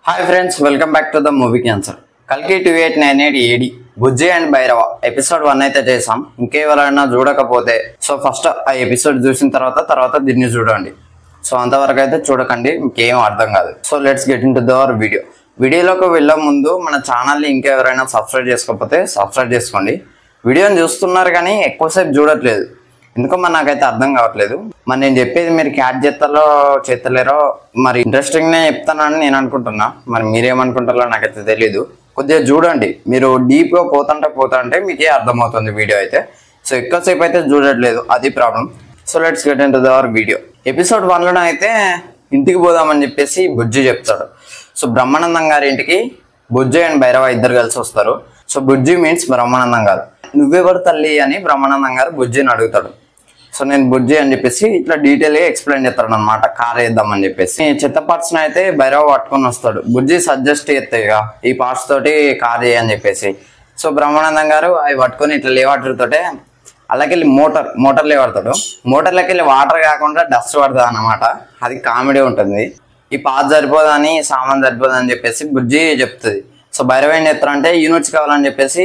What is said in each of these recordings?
Hi friends, welcome back to the movie cancer. కల్కి 2898 AD Bujji and Bhairava episode 1 అయితే చేసాం. ఇంకెవరైనా చూడకపోతే ఫస్ట్ ఆ ఎపిసోడ్ చూసిన తర్వాత దీన్ని చూడండి. అంతవరకు అయితే చూడకండి, ఇంకేం అర్థం కాదు. Let's get into hour వీడియోలోకి వెళ్ళే ముందు మన ఛానల్ని ఇంకెవరైనా సబ్స్క్రైబ్ చేసుకోకపోతే సబ్స్క్రైబ్ చేసుకోండి. వీడియోని చూస్తున్నారు కానీ ఎక్కువసేపు చూడట్లేదు, ఎందుకో మరి నాకైతే అర్థం కావట్లేదు. మరి నేను చెప్పేది మీరు క్యాచ్ చేస్తలేరో మరి ఇంట్రెస్టింగ్నే చెప్తానని నేను అనుకుంటున్నా. మరి మీరేమనుకుంటారో నాకైతే తెలీదు. కొద్దిగా చూడండి, మీరు డీప్గా పోతుంటే మీకే అర్థమవుతుంది వీడియో అయితే. ఎక్కువసేపు అయితే చూడట్లేదు, అది problem. Let's get into our video. Episode 1లో అయితే ఇంటికి పోదామని చెప్పేసి బుజ్జి చెప్తాడు. బ్రహ్మానందం గారి ఇంటికి బుజ్జి అండ్ భైరవ ఇద్దరు కలిసి వస్తారు. బుజ్జి మీన్స్ బ్రహ్మానందం గారు. నువ్వెవరు తల్లి అని బ్రహ్మానందం గారు బుజ్జిని అడుగుతాడు. నేను బుజ్జి అని చెప్పేసి ఇట్లా డీటెయిల్గా ఎక్స్ప్లెయిన్ చేస్తాడు అనమాట. కార్ వేద్దామని చెప్పేసి చెత్త పార్ట్స్ అయితే భైరవ పట్టుకొని వస్తాడు. బుజ్జి సజెస్ట్ చేస్తాయి ఇక ఈ పార్ట్స్ తోటి కార్ చేయని చెప్పేసి. బ్రహ్మానందం గారు అవి పట్టుకొని ఇట్లా లేవాటర్తోటే అలాగే మోటార్ లేవాడతాడు. మోటార్లోకి వెళ్ళి వాటర్ కాకుండా డస్ట్ పడుతుంది అన్నమాట. అది కామెడీ ఉంటుంది. ఈ పార్ట్ సరిపోదని సామాన్ సరిపోదని చెప్పేసి బుజ్జి చెప్తుంది. భైరవ ఏం చేస్తారంటే యూనిట్స్ కావాలని చెప్పేసి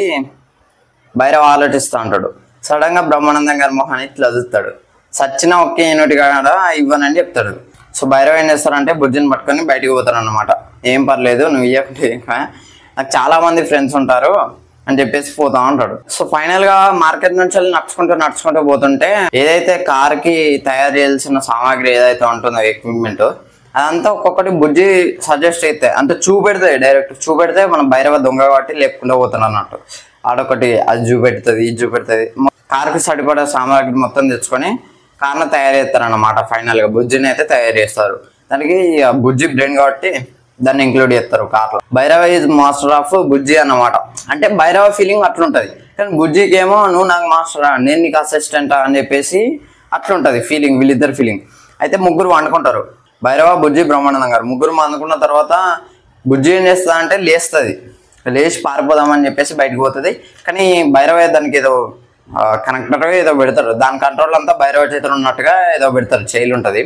భైరవ ఆలోచిస్తూ ఉంటాడు. సడన్ గా బ్రహ్మానందం గారి మొహాన్ని ఇట్లా వదులుతాడు. సచ్చిన ఒకే యూనిట్ కాదా ఇవ్వనని చెప్తాడు. భైరవ ఏం చేస్తారంటే బుజ్జిని పట్టుకొని బయటకు పోతాడు అనమాట. ఏం పర్లేదు నువ్వు ఇవ్వకుంటే, నాకు చాలా మంది ఫ్రెండ్స్ ఉంటారు అని చెప్పేసి పోతా ఉంటాడు. ఫైనల్ గా మార్కెట్ నుంచి వెళ్ళి నడుచుకుంటూ పోతుంటే ఏదైతే కార్ కి తయారు చేయాల్సిన సామాగ్రి ఏదైతే ఉంటుందో ఎక్విప్మెంట్ అదంతా ఒక్కొక్కటి బుజ్జి సజెస్ట్ అయితే అంటే డైరెక్ట్ చూపెడితే మనం భైరవ దొంగ కాబట్టి లేకుండా పోతాను అన్నట్టు. ఆడొకటి అది చూపెడుతుంది, ఇది చూపెడుతుంది. కార్కి సరిపడే సామాగ్రి మొత్తం తెచ్చుకొని కార్ను తయారు చేస్తారు అన్నమాట. ఫైనల్ గా బుజ్జిని అయితే తయారు చేస్తారు. దానికి బుజ్జి బ్రెయిన్ కాబట్టి దాన్ని ఇంక్లూడ్ చేస్తారు కార్లో. భైరవ ఈజ్ మాస్టర్ ఆఫ్ బుజ్జి అన్నమాట. అంటే భైరవ ఫీలింగ్ అట్లుంటది, కానీ బుజ్జికి ఏమో నువ్వు నాకు మాస్టరా, నేను నీకు అసిస్టెంటా అని చెప్పేసి అట్లుంటది ఫీలింగ్, వీళ్ళిద్దరు ఫీలింగ్. అయితే ముగ్గురు వండుకుంటారు. భైరవ, బుజ్జి, బ్రహ్మానందం గారు ముగ్గురు అందుకున్న తర్వాత బుజ్జి ఏం చేస్తా అంటే లేస్తుంది. లేచి పారిపోదామని చెప్పేసి బయటకు పోతుంది. కానీ భైరవ దానికి ఏదో కనెక్టర్ ఏదో పెడతాడు. దాని కంట్రోల్ అంతా భైరవ చేతులు ఉన్నట్టుగా ఏదో పెడతారు, చైలు ఉంటుంది.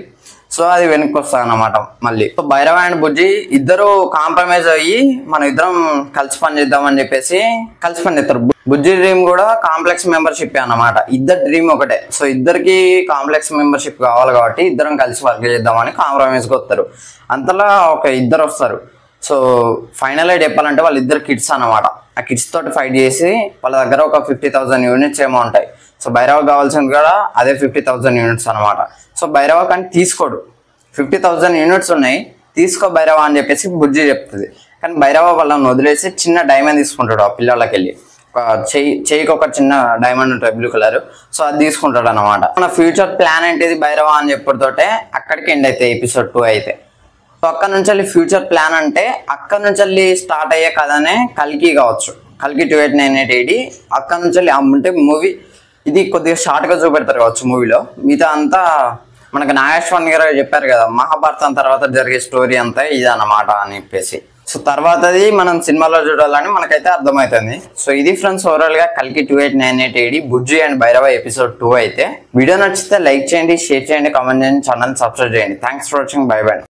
అది వెనక్కి వస్తుంది అన్నమాట మళ్ళీ. భైరవ అండ్ బుజ్జి ఇద్దరు కాంప్రమైజ్ అయ్యి మనం ఇద్దరం కలిసి పని చేద్దామని చెప్పేసి కలిసి పని చేస్తారు. బుజ్జి డ్రీమ్ కూడా కాంప్లెక్స్ మెంబర్షిప్ అన్నమాట. ఇద్దరు డ్రీమ్ ఒకటే. ఇద్దరికి కాంప్లెక్స్ మెంబర్షిప్ కావాలి కాబట్టి ఇద్దరం కలిసి వర్క్ చేద్దామని కాంప్రమైజ్కి వస్తారు. అంతలా ఒక ఇద్దరు వస్తారు. ఫైనల్ గా చెప్పాలంటే వాళ్ళిద్దరు కిడ్స్ అన్నమాట. ఆ కిడ్స్ తోటి ఫైట్ చేసి వాళ్ళ దగ్గర ఒక 50,000 యూనిట్స్ ఏమో ఉంటాయి. భైరవ కావాల్సింది కూడా అదే 50,000 యూనిట్స్ అనమాట. భైరవ కానీ తీసుకోడు. 50,000 యూనిట్స్ ఉన్నాయి, తీసుకో భైరవ అని చెప్పేసి బుజ్జి చెప్తుంది. కానీ భైరవ వాళ్ళని వదిలేసి చిన్న డైమండ్ తీసుకుంటాడు. ఆ పిల్లలకి వెళ్ళి ఒక చెయ్యికి ఒక చిన్న డైమండ్ ఉంటుంది బ్లూ కలర్. అది తీసుకుంటాడు అనమాట. మన ఫ్యూచర్ ప్లాన్ ఏంటిది భైరవ అని చెప్పడంతోటే అక్కడికి ఎండ్ అయితే ఎపిసోడ్ 2 అయితే. అక్కడ నుంచి వెళ్ళి ఫ్యూచర్ ప్లాన్ అంటే అక్కడ నుంచి వెళ్ళి స్టార్ట్ అయ్యే కథనే కల్కి కావచ్చు. కల్కి 2898 AD అక్కడ నుంచి వెళ్ళి అంటే మూవీ ఇది కొద్దిగా షార్ట్గా చూపెడతారు కావచ్చు మూవీలో. మిగతా అంతా మనకు నాగేశ్వరన్ గారు చెప్పారు కదా, మహాభారతం తర్వాత జరిగే స్టోరీ అంతా ఇది అన్నమాట అని చెప్పేసి. తర్వాతది మనం సినిమాలో చూడాలని మనకైతే అర్థమవుతుంది. ఇది ఫ్రెండ్స్ ఓవరాల్ గా కల్కి 2898 AD Bujji and Bhairava episode 2 అయితే. వీడియో నచ్చితే లైక్ చేయండి, షేర్ చేయండి, కామెంట్ చేయండి, ఛానల్ సబ్స్క్రైబ్ చేయండి. Thanks for watching. By by.